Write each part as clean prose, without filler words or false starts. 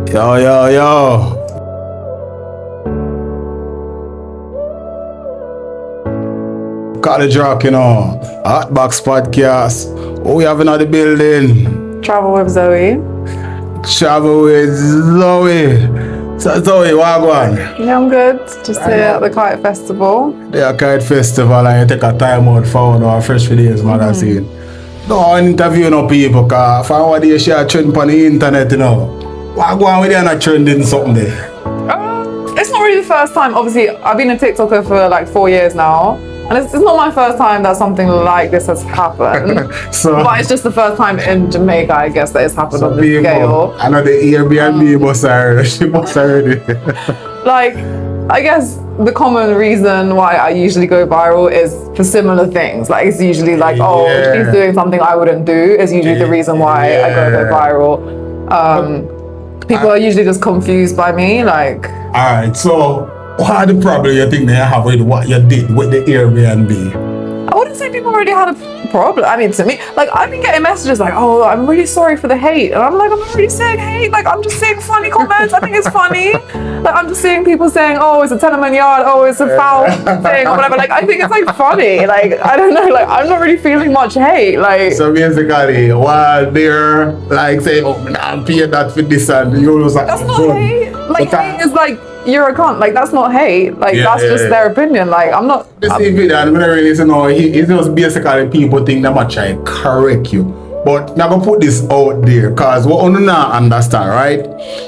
Yo, yo, yo. College Rock, Hotbox Podcast. Who we have in the building? Travel with Zoe. Travel with Zoe. So Zoe, what going? Yeah, I'm good. Just here at the Kite Festival. The Kite Festival, and you take a time out for our Fresh Videos magazine. Don't interview no people, because for one day share trend on the internet, What going with you not trending something there? It's not really the first time. Obviously, I've been a TikToker for like 4 years now. And it's not my first time that something like this has happened. But it's just the first time in Jamaica, I guess, that it's happened on this scale. I know the Airbnb must have heard it. Like, I guess the common reason why I usually go viral is for similar things. Like, it's usually like, she's doing something I wouldn't do, is usually the reason why I go viral. People are usually just confused by me, like. Alright, so what are the problems you think they have with what you did with the Airbnb? I wouldn't say people already had a problem. I mean, to me, like, I've been getting messages like, oh, I'm really sorry for the hate. And I'm like, I'm not really saying hate. Like, I'm just saying funny comments. I think it's funny. Like, I'm just seeing people saying, oh, it's a tenement yard. Oh, it's a foul thing or whatever. Like, I think it's, like, funny. Like, I don't know. Like, I'm not really feeling much hate. Like. So basically, while they're, like, saying, oh, I'm paying that for this, and you was like, that's not hate. Like, hate is like, you're a cunt. Like, that's not hate. Like, that's just their opinion. Like, I'm not. This video, I'm not really saying, no, it's just basically people think that much I correct you. But I'm going to put this out there, because what you not understand, right?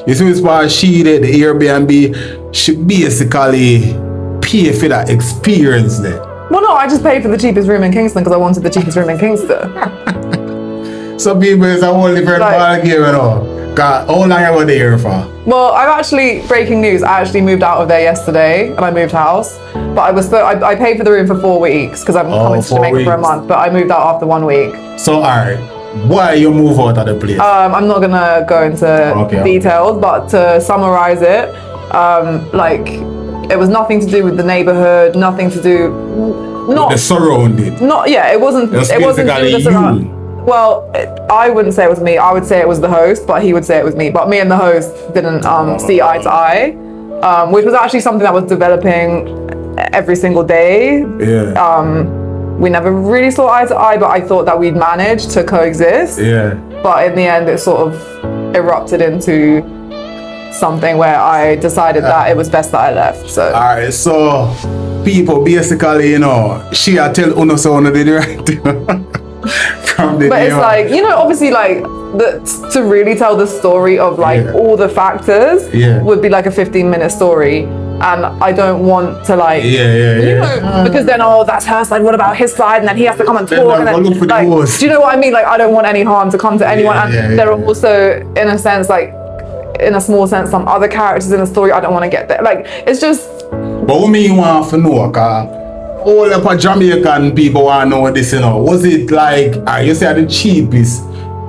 You see, as far as she did, the Airbnb, she basically pay for that experience there. Well, no, I just paid for the cheapest room in Kingston because I wanted the cheapest room in Kingston. Some people is a whole different ball game, How long are you there for? Well, I've actually, breaking news, I actually moved out of there yesterday and I moved house. But I paid for the room for 4 weeks because I'm coming to Jamaica for a month, but I moved out after 1 week. So, alright, why you move out of the place? I'm not gonna go into details, but to summarize it, like, it was nothing to do with the neighborhood, nothing to do, not the surrounding. It wasn't to do with the surrounding. Well, I wouldn't say it was me. I would say it was the host, but he would say it was me. But me and the host didn't see eye to eye, which was actually something that was developing every single day. Yeah. We never really saw eye to eye, but I thought that we'd manage to coexist. Yeah. But in the end, it sort of erupted into something where I decided that it was best that I left. So. All right. So people basically, she had tell Uno so Uno did the right thing. But it's like, obviously, like, to really tell the story of like all the factors would be like a 15-minute story, and I don't want to like because then that's her side, what about his side, and then he has to come and talk, and then like, do you know what I mean? Like, I don't want any harm to come to anyone, and there are also, in a sense, like, in a small sense, some other characters in the story I don't want to get there. Like, it's just. But what me want to know, all of Jamaican people want to know this, Was it like, you say the cheapest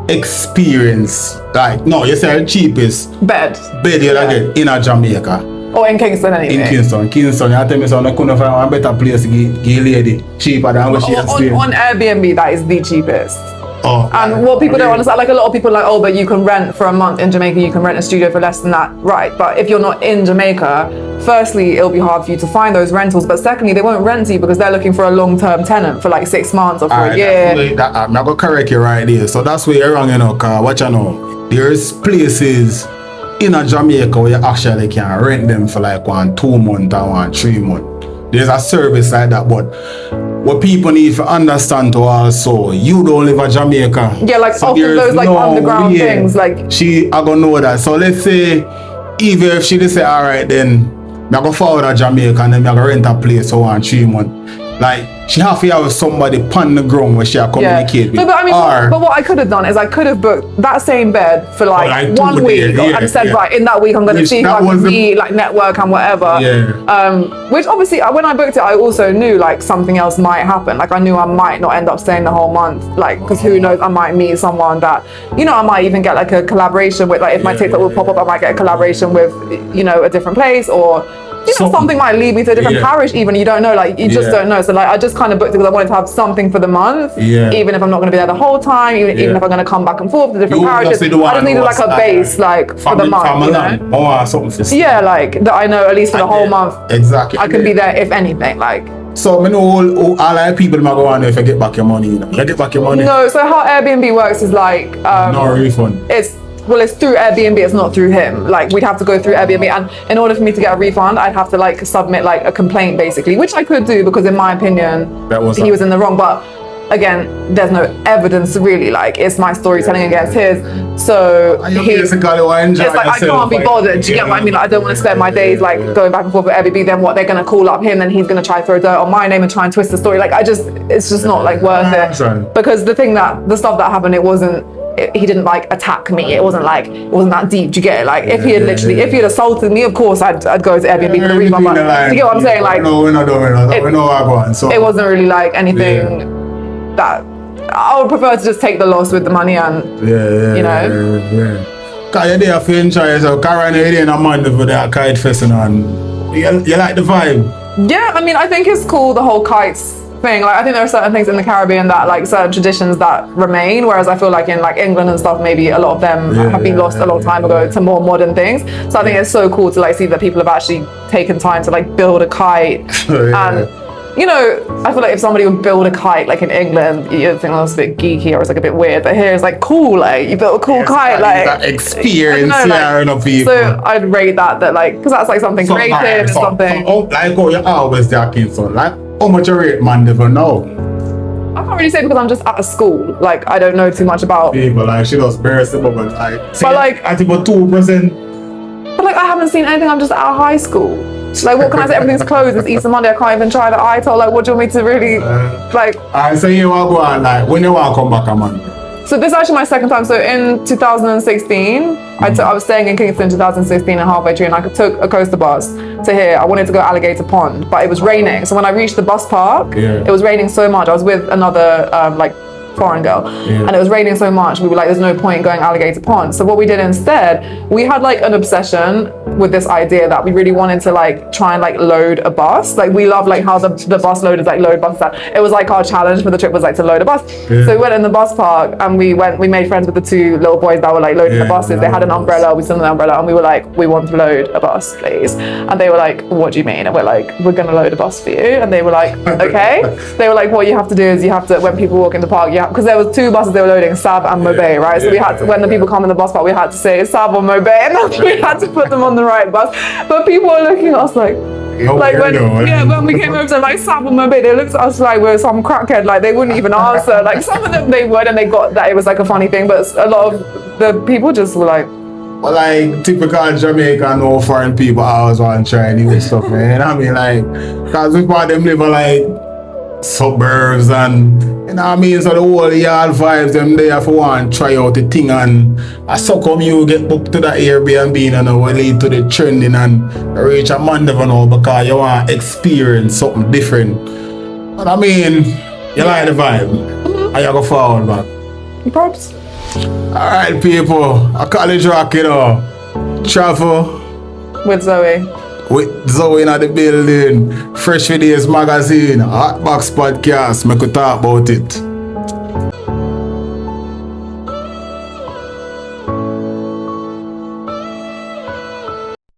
experience? Like, no, you say the cheapest bed you get in a Jamaica? Or in Kingston, anyway. In Kingston, you tell me so I couldn't find a better place to give lady cheaper than what she has stayed. On Airbnb, that is the cheapest. Oh, and what people don't understand, like, a lot of people are like, oh, but you can rent for a month in Jamaica, you can rent a studio for less than that, right? But if you're not in Jamaica, firstly, it'll be hard for you to find those rentals, but secondly, they won't rent to you because they're looking for a long-term tenant for like 6 months or for a year. I'm not gonna correct you right there. So that's where you're wrong, cause what you know, there's places in a Jamaica where you actually can rent them for like 2 months or 3 months. There's a service like that, but what people need to understand to also, you don't live in Jamaica. Yeah, like, so often those like underground things, like. She I gonna know that. So let's say, even if she just say, alright then, I'm gonna forward to Jamaica and then I'm gonna rent a place for 3 months. Like, she have to have somebody on the ground where she communicate with. No, but I mean, but what I could have done is I could have booked that same bed for like 1 week and said, right, in that week I'm going to see if I can meet, like, network and whatever. Which obviously, when I booked it, I also knew like something else might happen. Like, I knew I might not end up staying the whole month, like, because who knows, I might meet someone that, I might even get like a collaboration with, like, if my TikTok will pop up, I might get a collaboration with, a different place, or something might lead me to a different parish even, you don't know, like you just don't know. So like I just kind of booked it because I wanted to have something for the month, even if I'm not going to be there the whole time, even if I'm going to come back and forth to different parishes. I just needed like a base like for the month, you know? Yeah, like that I know at least for the whole month. Exactly. I can be there if anything, like. So I know all like people might go on if you get back your money, you know. You get back your money. No, so how Airbnb works is like no refund. It's through Airbnb, it's not through him. Like we'd have to go through Airbnb, and in order for me to get a refund, I'd have to like submit like a complaint basically, which I could do because in my opinion he was in the wrong. But again, there's no evidence really, like it's my storytelling against his. So it's like I can't be bothered. Do you get what I mean? Like I don't want to spend my days like going back and forth with Airbnb. Then what, they're gonna call up him, then he's gonna try to throw dirt on my name and try and twist the story. Like it's just not like worth it. Because the stuff that happened, he didn't like attack me. It wasn't that deep. Do you get it? Like if he had assaulted me, of course I'd go to Airbnb for the refund. Do you get what I'm saying? Like no, we know. So it wasn't really like anything that I would prefer to just take the loss with the money and you know. Cause you're there for enjoy, so Karen, you're there in a month for that kite festival, and you like the vibe. Yeah, I mean, I think it's cool, the whole kites thing. Like I think there are certain things in the Caribbean that like certain traditions that remain, whereas I feel like in like England and stuff, maybe a lot of them have been lost a long time ago to more modern things. So I think it's so cool to like see that people have actually taken time to like build a kite. And you know, I feel like if somebody would build a kite like in England, you'd think that's a bit geeky or it's like a bit weird. But here it's like cool, like you built a cool kite, like that experience, people. So I'd rate that like because that's like something creative and something. Like you're always there, Kingston. Like how much you rate, man? Never know. I can't really say because I'm just at a school. Like I don't know too much about people. Like she does very simple, but like I think about 2%. But like I haven't seen anything. I'm just out of high school. Like what can I say? Everything's closed. It's Easter Monday. I can't even try the ITOL. Like what do you want me to really like? I say you want to go on like when you want to come back on Monday. So this is actually my second time. So in 2016, I was staying in Kingston in 2016 and halfway through, and I took a coaster bus to here. I wanted to go Alligator Pond, but it was raining. So when I reached the bus park, it was raining so much. I was with another like foreign girl, and it was raining so much. We were like, there's no point going Alligator Pond. So what we did instead, we had like an obsession with this idea that we really wanted to like try and like load a bus. Like we love like how the bus loaders like load buses out. It was like our challenge for the trip was like to load a bus. So we went in the bus park and we made friends with the two little boys that were like loading the buses. They had an umbrella, we stood on the umbrella and we were like, we want to load a bus please. And they were like, what do you mean? And we're like, we're gonna load a bus for you. And they were like, okay. They were like, what you have to do is you have to, when people walk in the park, you have, because there was two buses they were loading, Sav and Mobay, right? So we had to, when the people come in the bus park, we had to say Sav or Mobay, and then we had to put them on the right bus. But people were looking at us like when we came over to like Sav or Mobay, they looked at us like we're some crackhead, like they wouldn't even answer. Like some of them they would, and they got that it was like a funny thing, but a lot of the people just were like, well, like typical Jamaican, no foreign people always want to try new stuff, man. I mean, like, cause we part them live in like suburbs and you know what I mean, so the whole yard vibes them there for one try out the thing, and so come you get booked to the Airbnb and will lead to the trending and reach a man never know because you want to experience something different. But I mean, you like the vibe, and you go forward back. Props. Alright people, a college rock, you know, travel with Zoe. With Zoe in the building, Fresh Videos Magazine, Hot Box Podcast, make we talk about it.